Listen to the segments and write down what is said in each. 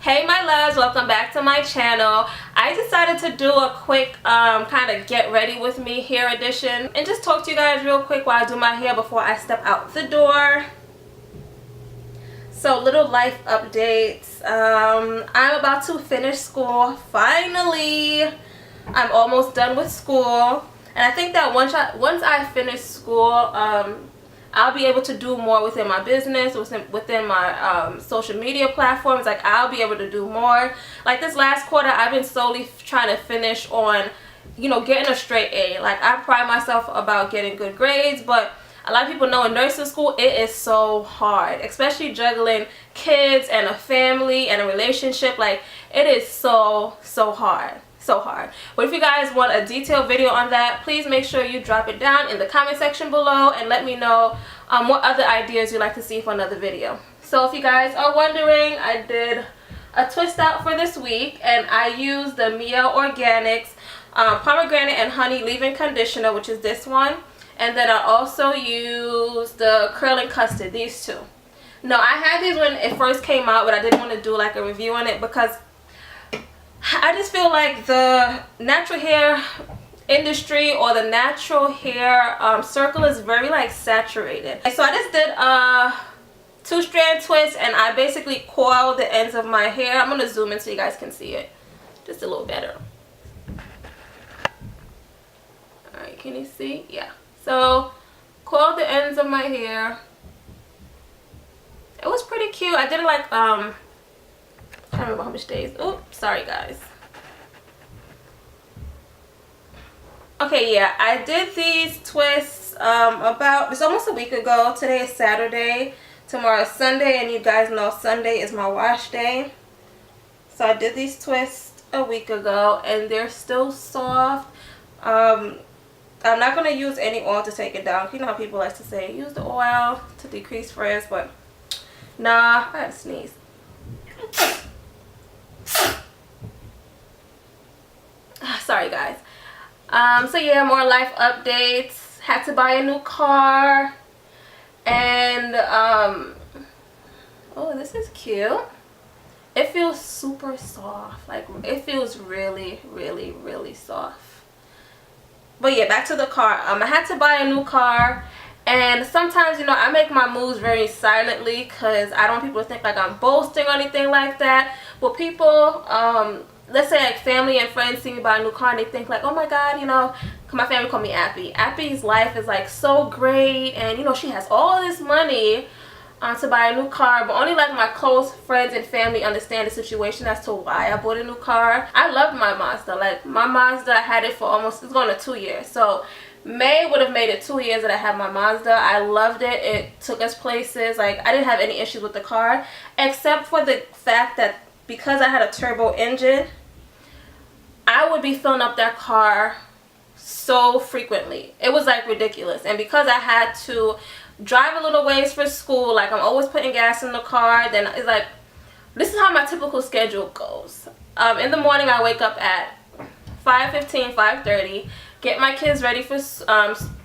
Hey my loves, welcome back to my channel. I decided to do a quick kind of get ready with me hair edition and just talk to you guys real quick while I do my hair before I step out the door. So little life updates. I'm about to finish school finally. I'm almost done with school, and I think that once I finish school, I'll be able to do more within my business, within my social media platforms. Like, I'll be able to do more. Like, this last quarter, I've been solely trying to finish on, getting a straight A. Like, I pride myself about getting good grades, but a lot of people know in nursing school, it is so hard, especially juggling kids and a family and a relationship. Like, it is so hard. So hard. But if you guys want a detailed video on that, please make sure you drop it down in the comment section below and let me know what other ideas you'd like to see for another video. So if you guys are wondering, I did a twist out for this week, and I used the Mia Organics pomegranate and honey leave-in conditioner, which is this one, and then I also used the curling custard, these two. Now, I had these when it first came out, but I didn't want to do like a review on it because I just feel like the natural hair industry or the natural hair circle is very like saturated. So I just did a 2-strand twist, and I basically coiled the ends of my hair. I'm going to zoom in so you guys can see it just a little better. Alright, can you see? Yeah. So coiled the ends of my hair. It was pretty cute. I did it like I don't remember how much days. Oops, sorry guys. Okay, yeah, I did these twists it's almost a week ago. Today is Saturday, tomorrow is Sunday, and you guys know Sunday is my wash day. So I did these twists a week ago, and they're still soft. I'm not going to use any oil to take it down. You know how people like to say use the oil to decrease frizz, but nah, I had to sneeze. Sorry guys. So yeah, more life updates. Had to buy a new car, and oh, this is cute. It feels super soft. Like, it feels really soft. But yeah, back to the car. I had to buy a new car, and sometimes, I make my moves very silently because I don't want people to think like I'm boasting or anything like that. But people, let's say like family and friends see me buy a new car and they think like, oh my god, my family call me Appy. Appy's life is like so great, and she has all this money to buy a new car, but only like my close friends and family understand the situation as to why I bought a new car. I loved my Mazda. Like, my Mazda, I had it for it's going to 2 years. So May would have made it 2 years that I had my Mazda. I loved it. It took us places. Like, I didn't have any issues with the car, except for the fact that because I had a turbo engine, I would be filling up that car so frequently. It was like ridiculous. And because I had to drive a little ways for school, like, I'm always putting gas in the car, then it's like, this is how my typical schedule goes. In the morning, I wake up at 5:15, 5:30, get my kids ready for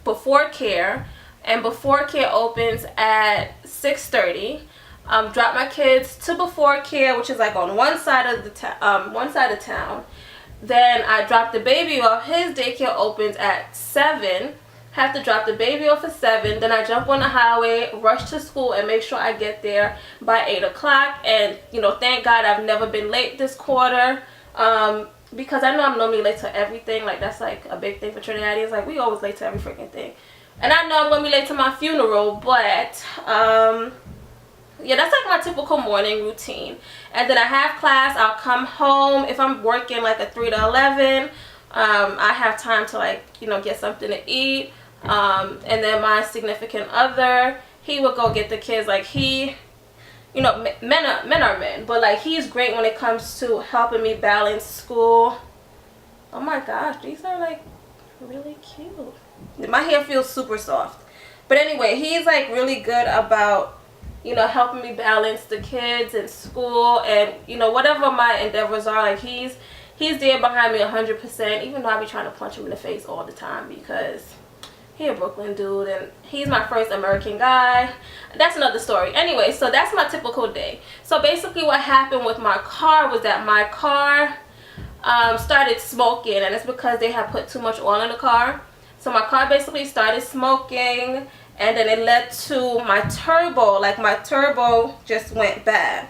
before care, and before care opens at 6:30. Drop my kids to before care, which is like on one side of town. Then I drop the baby off. His daycare opens at 7. Have to drop the baby off at 7. Then I jump on the highway, rush to school, and make sure I get there by 8 o'clock. And thank God I've never been late this quarter. Because I know I'm normally late to everything. Like, that's like a big thing for Trinidadians. Like, we always late to every freaking thing. And I know I'm gonna be late to my funeral, but yeah, that's like my typical morning routine. And then I have class. I'll come home. If I'm working like a 3 to 11, I have time to like get something to eat. And then my significant other, he will go get the kids. Like, he, men are men, but like, he's great when it comes to helping me balance school. Oh my gosh, these are like really cute. My hair feels super soft. But anyway, he's like really good about helping me balance the kids and school, and whatever my endeavors are. Like, he's there behind me 100%, even though I be trying to punch him in the face all the time because He a Brooklyn dude, and he's my first American guy. That's another story. Anyway, so that's my typical day. So basically what happened with my car was that my car started smoking, and it's because they had put too much oil in the car. So my car basically started smoking, and then it led to my turbo. Like, my turbo just went bad.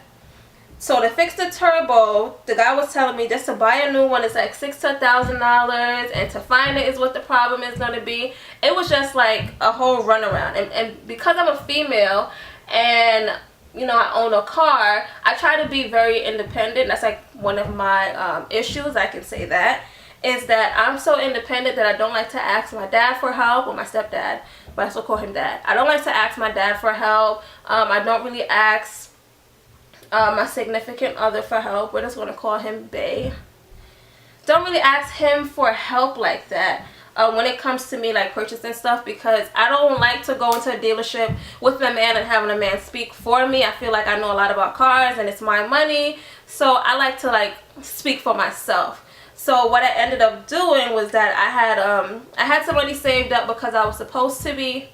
So to fix the turbo, the guy was telling me just to buy a new one is like $6,000 to $1,000, and to find it is what the problem is going to be. It was just like a whole runaround. And because I'm a female and, you know, I own a car, I try to be very independent. That's like one of my issues, I can say that, is that I'm so independent that I don't like to ask my dad for help, or my stepdad, but I still call him dad. I don't like to ask my dad for help. I don't really ask my significant other for help. We're just going to call him Bae. Don't really ask him for help like that when it comes to me, like, purchasing stuff, because I don't like to go into a dealership with a man and having a man speak for me. I feel like I know a lot about cars and it's my money, so I like to, like, speak for myself. So what I ended up doing was that I had some money saved up because I was supposed to be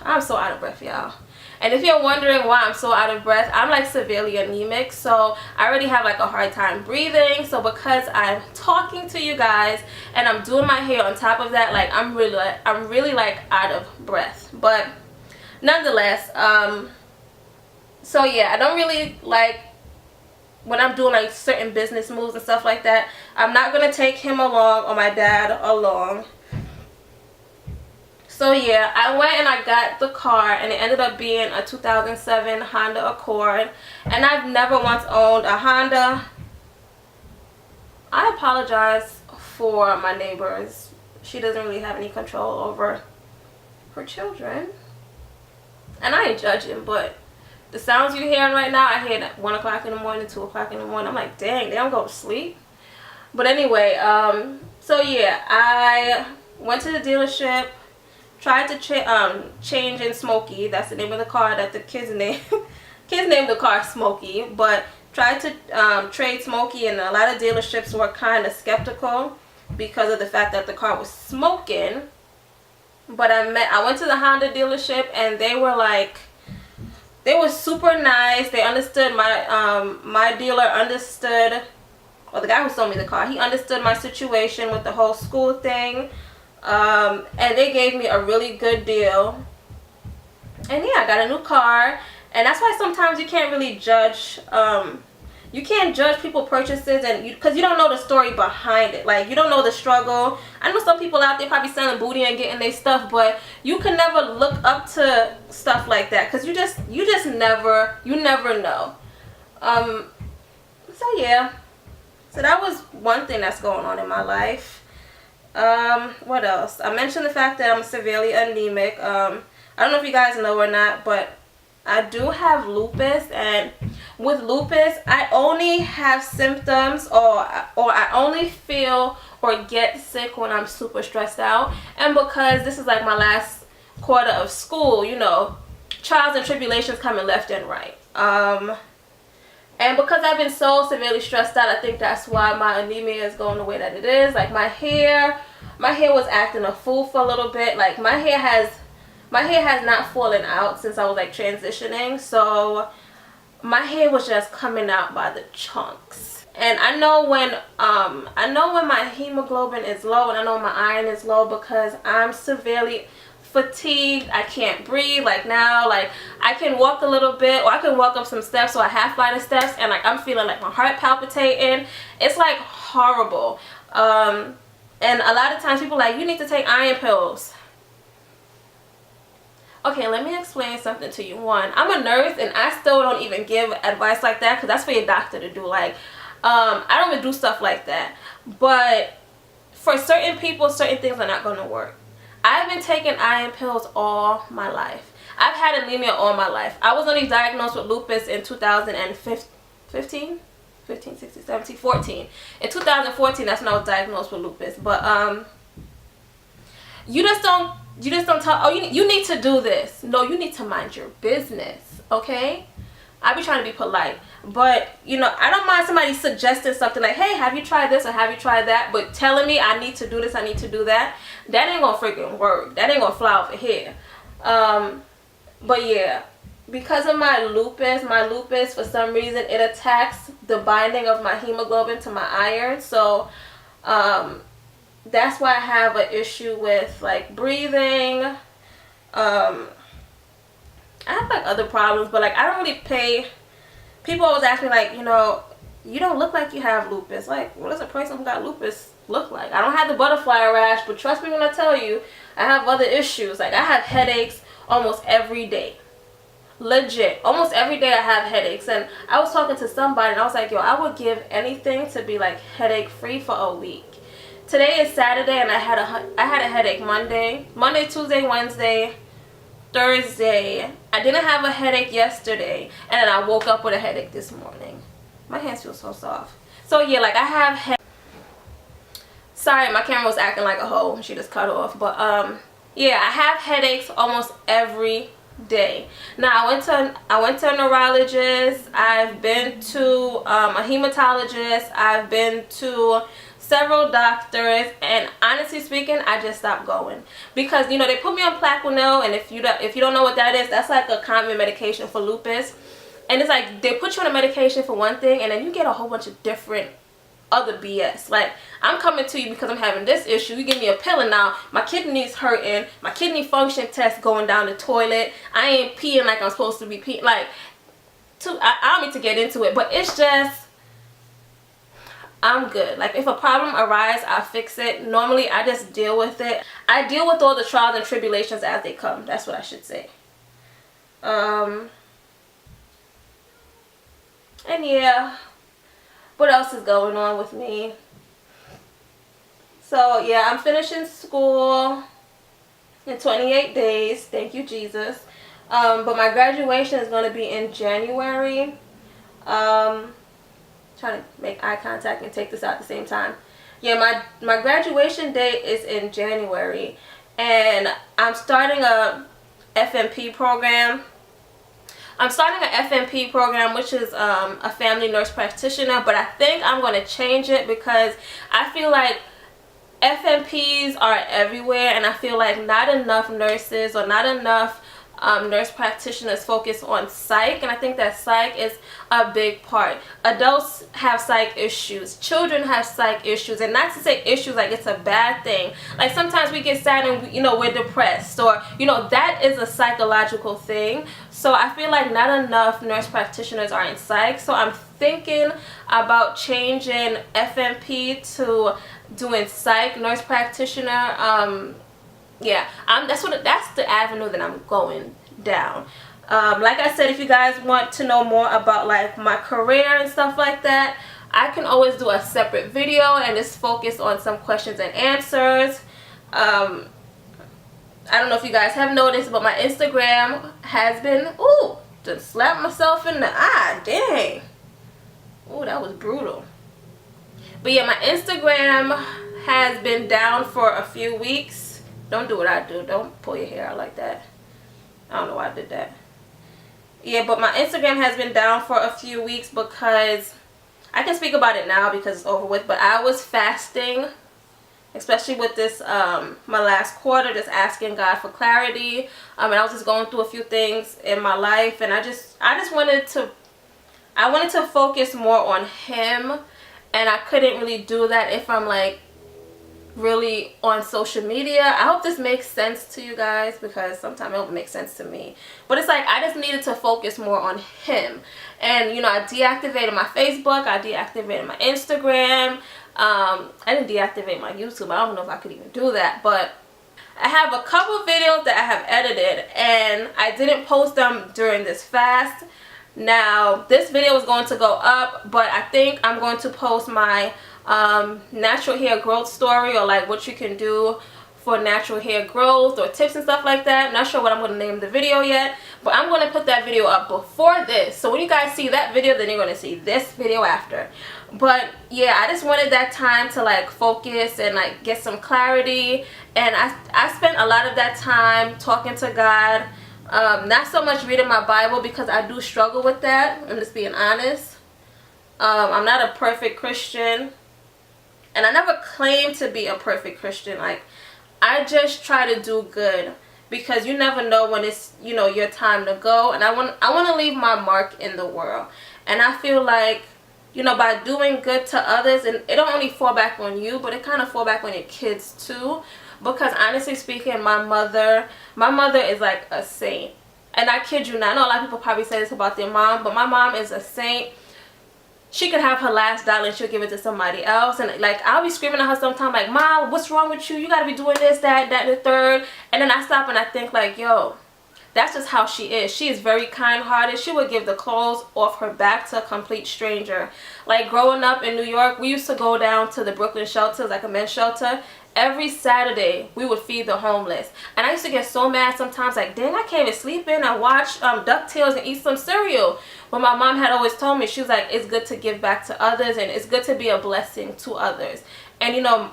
I'm so out of breath, y'all. And if you're wondering why I'm so out of breath, I'm like severely anemic, so I already have like a hard time breathing. So because I'm talking to you guys and I'm doing my hair on top of that, like, I'm really like out of breath. But nonetheless, so yeah, I don't really like when I'm doing like certain business moves and stuff like that. I'm not gonna take him along or my dad along. So yeah, I went and I got the car, and it ended up being a 2007 Honda Accord, and I've never once owned a Honda. I apologize for my neighbors. She doesn't really have any control over her children, and I ain't judging, but the sounds you're hearing right now, I hear at 1 o'clock in the morning, 2 o'clock in the morning. I'm like, dang, they don't go to sleep. But anyway, so yeah, I went to the dealership, tried to change in Smokey. That's the name of the car that the kids named the car Smokey. But tried to trade Smokey, and a lot of dealerships were kind of skeptical because of the fact that the car was smoking. But I went to the Honda dealership, and they were super nice. They understood my dealer understood, or the guy who sold me the car, he understood my situation with the whole school thing. And they gave me a really good deal, and yeah, I got a new car. And that's why sometimes you can't really judge, you can't judge people purchases, and because you don't know the story behind it. Like, you don't know the struggle. I know some people out there probably selling booty and getting their stuff, but you can never look up to stuff like that, because you just never know. So yeah, so that was one thing that's going on in my life. What else? I mentioned the fact that I'm severely anemic. I don't know if you guys know or not, but I do have lupus, and with lupus, I only have symptoms, or I only feel or get sick when I'm super stressed out. And because this is like my last quarter of school, you know, trials and tribulations coming left and right. And because I've been so severely stressed out, I think that's why my anemia is going the way that it is. Like, my hair was acting a fool for a little bit. Like, my hair has not fallen out since I was like transitioning. So my hair was just coming out by the chunks. And I know when my hemoglobin is low, and I know my iron is low, because I'm severely fatigued. I can't breathe. Like, now, like, I can walk a little bit, or I can walk up some steps, or a half flight of steps, and like, I'm feeling like my heart palpitating. It's like horrible. And a lot of times people are like, you need to take iron pills. Okay, let me explain something to you. One, I'm a nurse, and I still don't even give advice like that, because that's for your doctor to do. Like, I don't even do stuff like that. But for certain people, certain things are not going to work. I've been taking iron pills all my life. I've had anemia all my life. I was only diagnosed with lupus in 2015, 15, 16, 17, 14. In 2014, that's when I was diagnosed with lupus. But you just don't tell, oh, you need to do this. No, you need to mind your business, okay? I be trying to be polite. But, you know, I don't mind somebody suggesting something like, hey, have you tried this or have you tried that? But telling me I need to do this, I need to do that, that ain't gonna freaking work. That ain't gonna fly over here. But yeah, because of my lupus, for some reason, it attacks the binding of my hemoglobin to my iron. So, that's why I have an issue with, like, breathing. I have, like, other problems, but, like, I don't really pay... People always ask me, like, you know, you don't look like you have lupus. Like, what does a person who got lupus look like? I don't have the butterfly rash, but trust me when I tell you, I have other issues. Like, I have headaches almost every day. Legit. Almost every day I have headaches. And I was talking to somebody, and I was like, yo, I would give anything to be, like, headache-free for a week. Today is Saturday, and I had a headache Monday, Tuesday, Wednesday, Thursday. I didn't have a headache yesterday, and then I woke up with a headache this morning. My hands feel so soft. So yeah, like, I have sorry, my camera was acting like a hoe. She just cut off. But yeah, I have headaches almost every day. Now I went to a neurologist. I've been to a hematologist. I've been to several doctors, and honestly speaking, I just stopped going because, you know, they put me on Plaquenil, and if you don't know what that is, that's like a common medication for lupus. And it's like they put you on a medication for one thing, and then you get a whole bunch of different other BS. Like, I'm coming to you because I'm having this issue. You give me a pill, and now my kidney's hurting. My kidney function test going down the toilet. I ain't peeing like I'm supposed to be peeing. Like, I don't need to get into it, but it's just, I'm good. Like, if a problem arises, I fix it. Normally, I just deal with it. I deal with all the trials and tribulations as they come. That's what I should say. And yeah, what else is going on with me? So yeah, I'm finishing school in 28 days. Thank you, Jesus. But my graduation is going to be in January. Trying to make eye contact and take this out at the same time. Yeah, my graduation date is in January, and I'm starting a FNP program. Which is a family nurse practitioner, but I think I'm going to change it because I feel like FNPs are everywhere, and I feel like not enough nurses or not enough nurse practitioners focus on psych, and I think that psych is a big part. Adults have psych issues, children have psych issues, and not to say issues like it's a bad thing. Like, sometimes we get sad and, you know, we're depressed, or, you know, that is a psychological thing. So I feel like not enough nurse practitioners are in psych, so I'm thinking about changing FNP to doing psych, nurse practitioner. Yeah, that's the avenue that I'm going down. Like I said, if you guys want to know more about, like, my career and stuff like that, I can always do a separate video and just focus on some questions and answers. I don't know if you guys have noticed, but my Instagram has been, ooh, just slapped myself in the eye, dang. Ooh, that was brutal. But yeah, my Instagram has been down for a few weeks. Don't do what I do. Don't pull your hair out like that. I don't know why I did that. Yeah, but my Instagram has been down for a few weeks because I can speak about it now because it's over with. But I was fasting, especially with this my last quarter, just asking God for clarity. And I was just going through a few things in my life, and I just wanted to focus more on Him, and I couldn't really do that if I'm, like, really on social media. I hope this makes sense to you guys because sometimes it don't make sense to me. But it's like I just needed to focus more on Him. And, you know, I deactivated my Facebook. I deactivated my Instagram. I didn't deactivate my YouTube. I don't know if I could even do that. But I have a couple videos that I have edited, and I didn't post them during this fast. Now, this video is going to go up, but I think I'm going to post my natural hair growth story, or like what you can do for natural hair growth, or tips and stuff like that. I'm not sure what I'm going to name the video yet, but I'm going to put that video up before this. So when you guys see that video, then you're going to see this video after. But yeah, I just wanted that time to, like, focus and, like, get some clarity, and I spent a lot of that time talking to God, Not so much reading my Bible, because I do struggle with that. I'm just being honest. I'm not a perfect Christian, and I never claimed to be a perfect Christian. Like, I just try to do good, because you never know when it's, you know, your time to go. And I want to leave my mark in the world. And I feel like, you know, by doing good to others, and it don't only fall back on you, but it kind of fall back on your kids too. Because honestly speaking, my mother is like a saint. And I kid you not. I know a lot of people probably say this about their mom, but my mom is a saint. She could have her last dollar and she'll give it to somebody else. And like, I'll be screaming at her sometimes, like, Mom, what's wrong with you? You gotta be doing this, that, and the third. And then I stop and I think, like, yo, that's just how she is. She is very kind-hearted. She would give the clothes off her back to a complete stranger. Like, growing up in New York, we used to go down to the Brooklyn shelters, like a men's shelter. Every Saturday, we would feed the homeless. And I used to get so mad sometimes, like, dang, I can't even sleep in and watch DuckTales and eat some cereal. But my mom had always told me, she was like, it's good to give back to others, and it's good to be a blessing to others. And, you know,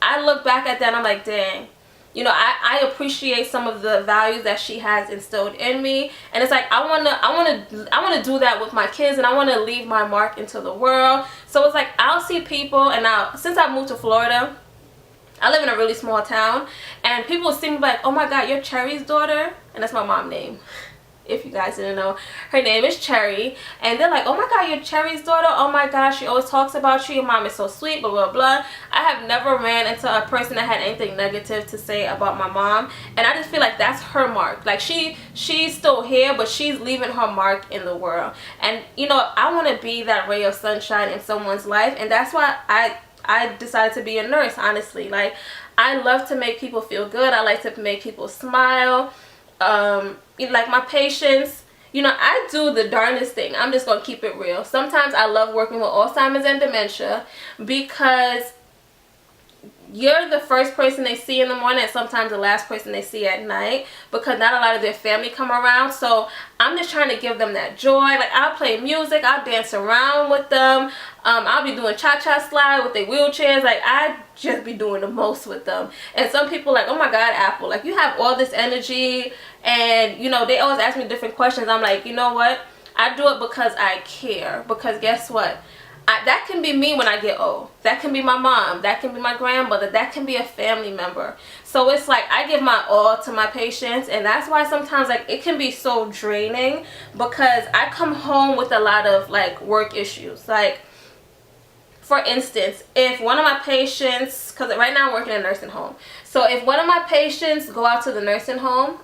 I look back at that and I'm like, dang. You know, I appreciate some of the values that she has instilled in me. And it's like, I wanna do that with my kids, and I wanna leave my mark into the world. So it's like, I'll see people, and now, since I moved to Florida, I live in a really small town, and people see me like, oh my God, you're Cherry's daughter? And that's my mom's name. If you guys didn't know, her name is Cherry. And they're like, oh my God, you're Cherry's daughter? Oh my gosh, she always talks about you. Your mom is so sweet, blah, blah, blah. I have never ran into a person that had anything negative to say about my mom. And I just feel like that's her mark. Like, she's still here, but she's leaving her mark in the world. And, you know, I want to be that ray of sunshine in someone's life. And that's why I decided to be a nurse, honestly. Like, I love to make people feel good. I like to make people smile. Like my patients, you know, I do the darndest thing. I'm just gonna keep it real. Sometimes I love working with Alzheimer's and dementia, because you're the first person they see in the morning and sometimes the last person they see at night, because not a lot of their family come around. So I'm just trying to give them that joy. Like, I'll play music, I'll dance around with them, I'll be doing cha-cha slide with their wheelchairs. Like, I just be doing the most with them. And some people like, oh my God, Apple, like, you have all this energy. And, you know, they always ask me different questions. I'm like, you know what, I do it because I care. Because guess what, that can be me when I get old. That can be my mom. That can be my grandmother. That can be a family member. So it's like, I give my all to my patients. And that's why sometimes, like, it can be so draining, because I come home with a lot of, like, work issues. Like, for instance, if one of my patients, because right now I'm working in a nursing home. So if one of my patients go out to the nursing home,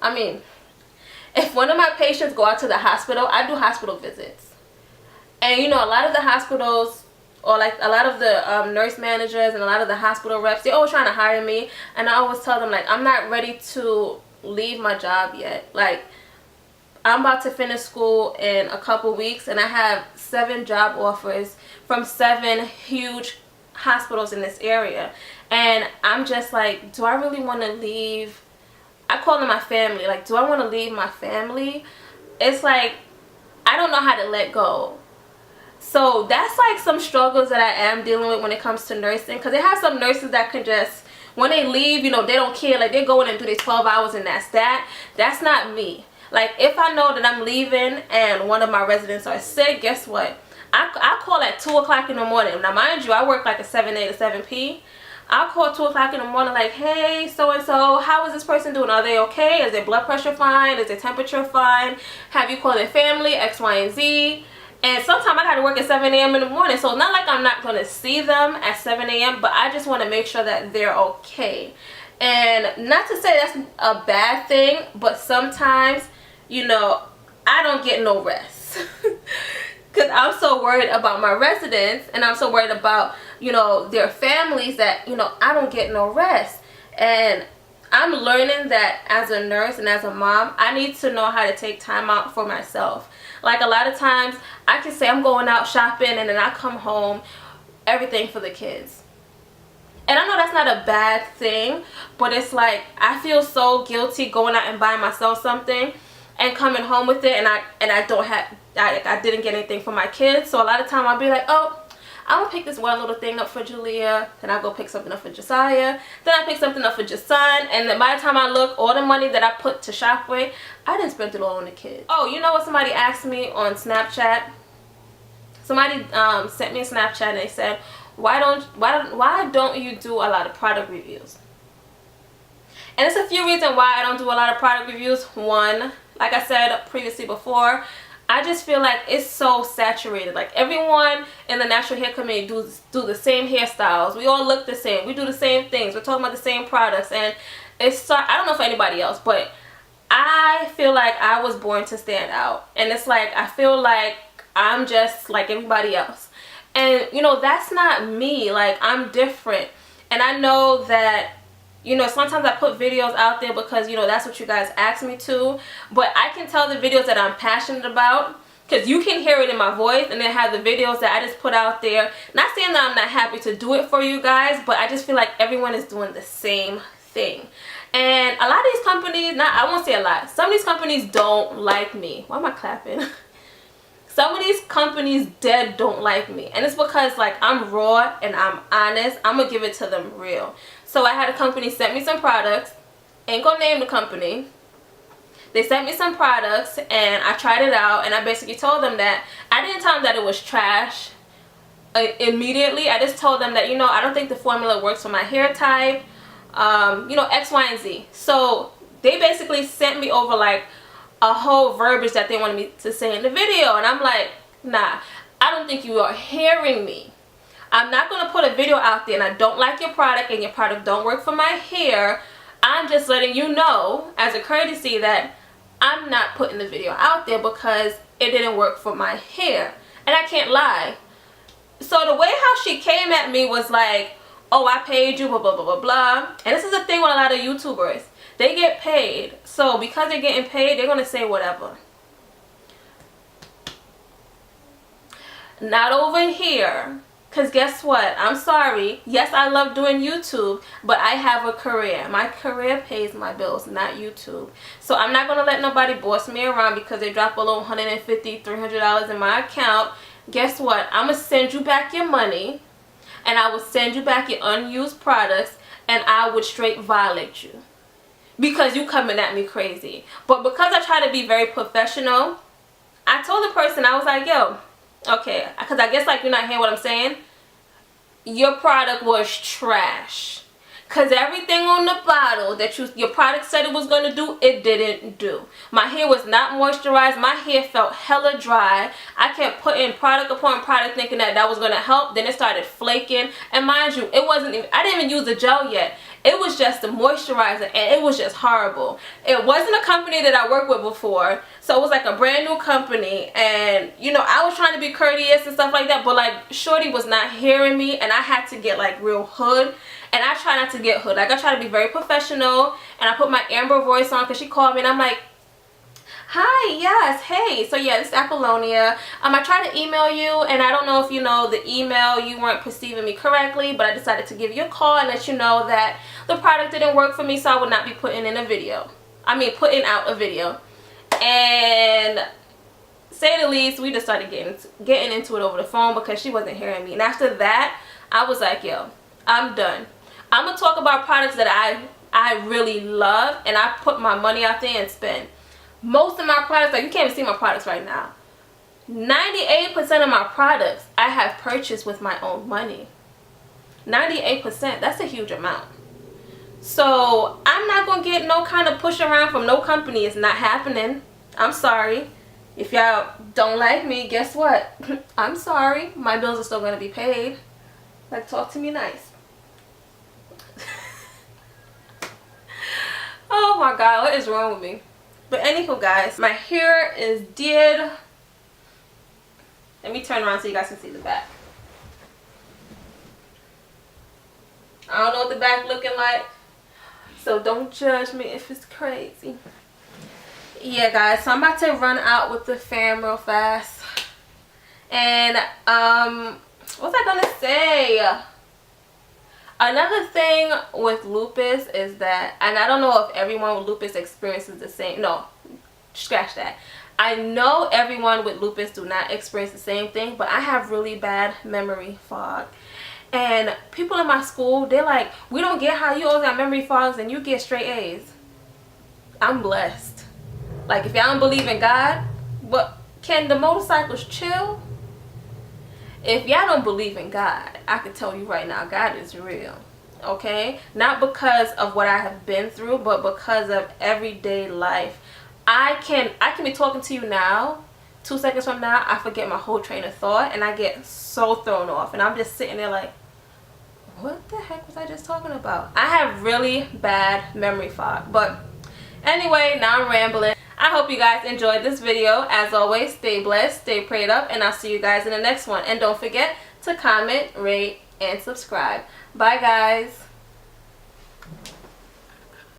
if one of my patients go out to the hospital, I do hospital visits. And, you know, a lot of the hospitals, or like a lot of the nurse managers and a lot of the hospital reps, they're always trying to hire me. And I always tell them, like, I'm not ready to leave my job yet. Like, I'm about to finish school in a couple weeks, and I have 7 job offers from 7 huge hospitals in this area. And I'm just like, do I really want to leave? I call them my family. Like, do I want to leave my family? It's like, I don't know how to let go. So that's like some struggles that I am dealing with when it comes to nursing. Because they have some nurses that can just, when they leave, you know, they don't care. Like, they go in and do their 12 hours and that's that. That's not me. Like, if I know that I'm leaving and one of my residents are sick, guess what? I call at 2 o'clock in the morning. Now, mind you, I work like a 7A to 7P. I'll call 2 o'clock in the morning like, hey, so-and-so, how is this person doing? Are they okay? Is their blood pressure fine? Is their temperature fine? Have you called their family? X, Y, and Z. And sometimes I got to work at 7 a.m. in the morning. So it's not like I'm not going to see them at 7 a.m. But I just want to make sure that they're okay. And not to say that's a bad thing, but sometimes, you know, I don't get no rest. Because I'm so worried about my residents, and I'm so worried about, you know, their families, that, you know, I don't get no rest. And I'm learning that as a nurse and as a mom, I need to know how to take time out for myself. Like, a lot of times I can say I'm going out shopping, and then I come home, everything for the kids. And I know that's not a bad thing, but it's like, I feel so guilty going out and buying myself something and coming home with it, and I don't have, I didn't get anything for my kids. So a lot of time I'll be like, oh, I'm gonna pick this one little thing up for Jalea, then I go pick something up for Josiah, then I pick something up for Jason, and then by the time I look, all the money that I put to shop with, I didn't spend it all on the kids. Oh, you know what somebody asked me on Snapchat? Somebody sent me a Snapchat and they said, why don't you do a lot of product reviews? And there's a few reasons why I don't do a lot of product reviews. One, like I said previously before, I just feel like it's so saturated. Like everyone in the natural hair community do the same hairstyles. We all look the same. We do the same things. We're talking about the same products, and it's I don't know for anybody else, but I feel like I was born to stand out. And it's like I feel like I'm just like everybody else. And you know, that's not me. Like I'm different. And I know that, you know, sometimes I put videos out there because, you know, that's what you guys ask me to. But I can tell the videos that I'm passionate about, because you can hear it in my voice, and then have the videos that I just put out there. Not saying that I'm not happy to do it for you guys, but I just feel like everyone is doing the same thing. And a lot of these companies, I won't say a lot, some of these companies don't like me. Why am I clapping? Some of these companies dead don't like me. And it's because, like, I'm raw and I'm honest. I'm going to give it to them real. So I had a company sent me some products. Ain't gonna name the company. They sent me some products and I tried it out, and I basically told them that I didn't tell them that it was trash immediately. I just told them that, you know, I don't think the formula works for my hair type, you know, X, Y, and Z. So they basically sent me over like a whole verbiage that they wanted me to say in the video, and I'm like, nah, I don't think you are hearing me. I'm not going to put a video out there and I don't like your product and your product don't work for my hair. I'm just letting you know as a courtesy that I'm not putting the video out there because it didn't work for my hair. And I can't lie. So the way how she came at me was like, oh, I paid you, blah, blah, blah, blah, blah. And this is the thing with a lot of YouTubers. They get paid. So because they're getting paid, they're going to say whatever. Not over here. Because guess what? I'm sorry. Yes, I love doing YouTube, but I have a career. My career pays my bills, not YouTube. So I'm not going to let nobody boss me around because they drop a little $150, $300 in my account. Guess what? I'm going to send you back your money, and I will send you back your unused products, and I would straight violate you because you coming at me crazy. But because I try to be very professional, I told the person, I was like, yo, okay, because I guess like you're not hearing what I'm saying. Your product was trash. Because everything on the bottle that your product said it was going to do, it didn't do. My hair was not moisturized. My hair felt hella dry. I kept putting product upon product thinking that that was going to help. Then it started flaking. And mind you, it wasn't even, I didn't even use the gel yet. It was just the moisturizer, and it was just horrible. It wasn't a company that I worked with before, so it was like a brand new company, and you know, I was trying to be courteous and stuff like that, but like shorty was not hearing me, and I had to get like real hood, and I try not to get hood. Like I try to be very professional, and I put my Amber voice on because she called me, and I'm like, hi, yes, hey, so yeah, this is Apollonia. I tried to email you, and I don't know if you know the email, you weren't perceiving me correctly, but I decided to give you a call and let you know that the product didn't work for me, so I would not be putting out a video. And say the least, we just started getting into it over the phone because she wasn't hearing me. And after that, I was like, yo, I'm done. I'm gonna talk about products that I really love, and I put my money out there and spend. Most of my products, like you can't even see my products right now, 98% of my products I have purchased with my own money. 98%, that's a huge amount. So I'm not gonna get no kind of push around from no company. It's not happening. I'm sorry. If y'all don't like me, guess what? I'm sorry. My bills are still gonna be paid. Like, talk to me nice. Oh my god, what is wrong with me? But anywho, guys, my hair is did. Let me turn around so you guys can see the back. I don't know what the back looking like, so don't judge me if it's crazy. Yeah, guys, so I'm about to run out with the fam real fast. And what's I gonna say? Another thing with lupus is that, and I don't know if everyone with lupus experiences the same. No, scratch that. I know everyone with lupus do not experience the same thing, but I have really bad memory fog. And people in my school, they're like, we don't get how you always got memory fogs and you get straight A's. I'm blessed. Like, if y'all don't believe in God, but can the motorcycles chill? If y'all don't believe in God, I can tell you right now, God is real. Okay? Not because of what I have been through, but because of everyday life. I can be talking to you now, 2 seconds from now, I forget my whole train of thought, and I get so thrown off. And I'm just sitting there like, what the heck was I just talking about? I have really bad memory fog. But anyway, now I'm rambling. I hope you guys enjoyed this video. As always, stay blessed, stay prayed up, and I'll see you guys in the next one. And don't forget to comment, rate, and subscribe. Bye, guys.